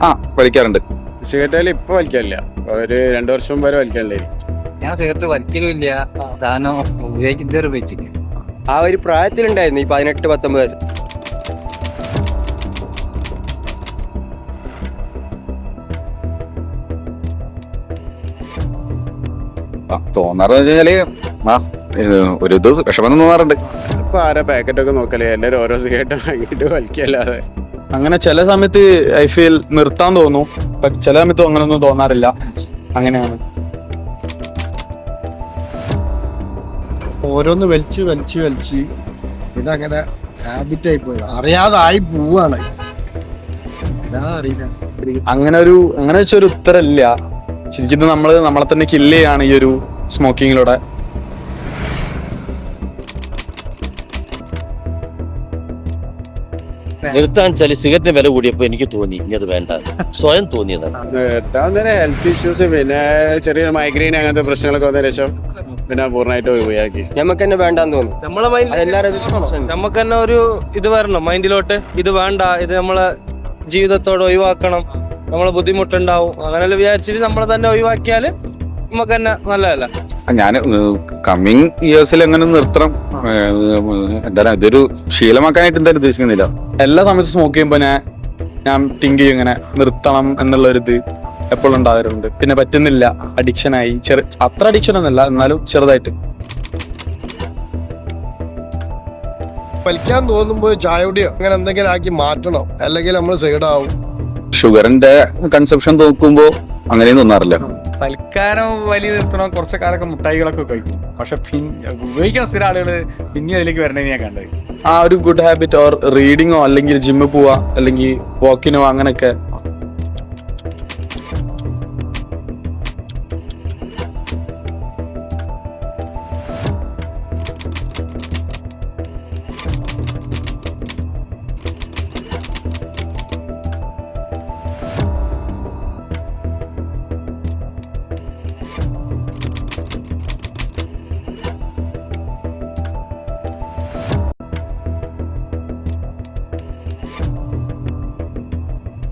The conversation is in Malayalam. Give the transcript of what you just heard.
ആ വലിക്കാറുണ്ട്. സിഗരറ്റ് ഇപ്പൊ വലിക്കാനില്ല, ഒരു 2 വർഷം വരെ വലിക്കാനില്ലേ. ഞാൻ സിഗരറ്റ് വലിക്കലുമില്ല, താനോ ഉപയോഗിക്കുന്നവരെ വെച്ചിട്ട്. ആ ഒരു പ്രായത്തിലുണ്ടായിരുന്നു, ഈ 18-19 വയസ്സ്. തോന്നാറെന്ന് വെച്ചാല് ഒരു ഇത് വിഷമം തോന്നാറുണ്ട്. ഇപ്പൊ ആരാ പാക്കറ്റൊക്കെ നോക്കലേ, എല്ലാരും ഓരോ സിഗരറ്റ് വാങ്ങിയിട്ട് വലിക്കല്ലാതെ. അങ്ങനെ ചില സമയത്ത് ഐ ഫീൽ നിർത്താൻ തോന്നും, ചില സമയത്ത് അങ്ങനെയൊന്നും തോന്നാറില്ല. അങ്ങനെയാണ്. ഓരോന്ന് വലിച്ച് ഇതങ്ങനെ ഹാബിറ്റായി പോയി, അറിയാതായി പോവാണ്. അറിയില്ല, അങ്ങനെ വെച്ചൊരു ഉത്തരമില്ല. ശരിക്കും ഇത് നമ്മളെ തന്നെ കില്ല് ചെയ്യാണ് ഈ ഒരു സ്മോക്കിങ്ങിലൂടെ. നിർത്താൻ വെച്ചാൽ സിഗരറ്റിന് വില കൂടിയപ്പോൾ എനിക്ക് തോന്നി ഇനി അത് വേണ്ട, സ്വയം തോന്നിയതാണ്. നിർത്താൻ തന്നെ ഹെൽത്ത് ഇഷ്യൂസ്, പിന്നെ ചെറിയ മൈഗ്രെയിൻ അങ്ങനത്തെ പ്രശ്നങ്ങളൊക്കെ വന്ന ശേഷം പിന്നെ പൂർണ്ണമായിട്ട് ഒഴിവാക്കി. നമുക്ക് തന്നെ വേണ്ടാന്ന് തോന്നും. നമ്മളെ മൈൻഡ് നമുക്ക് തന്നെ ഒരു ഇത് വരണം മൈൻഡിലോട്ട്, ഇത് വേണ്ട, ഇത് നമ്മളെ ജീവിതത്തോട് ഒഴിവാക്കണം, നമ്മളെ ബുദ്ധിമുട്ടുണ്ടാവും, അങ്ങനെല്ലാം വിചാരിച്ചിട്ട് നമ്മളെ തന്നെ ഒഴിവാക്കിയാൽ നമുക്ക് തന്നെ നല്ലതല്ല. ഞാൻ കമ്മിങ് ഇയേഴ്സിൽ എങ്ങനെ നിർത്തണം, എന്തായാലും ഇതൊരു ശീലമാക്കാനായിട്ട് എന്തായാലും ഉദ്ദേശിക്കുന്നില്ല. എല്ലാ സമയത്തും സ്മോക്ക് ചെയ്യുമ്പോൾ ഞാൻ തിങ്ക് ചെയ്യും ഇങ്ങനെ നിർത്തണം എന്നുള്ളൊരിത് എപ്പോഴും ഉണ്ടാകാറുണ്ട്. പിന്നെ പറ്റുന്നില്ല, അഡിക്ഷനായി. അത്ര അഡിക്ഷൻ ഒന്നുമല്ല, എന്നാലും ചെറുതായിട്ട്. വലിക്കാൻ തോന്നുമ്പോ ചായയുടെയോ അങ്ങനെ എന്തെങ്കിലും ആക്കി മാറ്റണം, അല്ലെങ്കിൽ നമ്മൾ സൈഡാവും. ഷുഗറിന്റെ കൺസപ്ഷൻ നോക്കുമ്പോ അങ്ങനെയും തോന്നാറില്ല. തൽക്കാലം വലിയ നിർത്തണം, കുറച്ച് കാലൊക്കെ മുട്ടായികളൊക്കെ കഴിക്കും. പക്ഷെ ഉപയോഗിക്കുന്ന സ്ഥിരം ആളുകൾ പിന്നെ അതിലേക്ക് വരണേ ഞാൻ കണ്ടത്. ആ ഒരു ഗുഡ് ഹാബിറ്റ് ഓർ റീഡിങ്ങോ അല്ലെങ്കിൽ ജിമ്മിൽ പോവാ അല്ലെങ്കിൽ വാക്കിനോ അങ്ങനെയൊക്കെ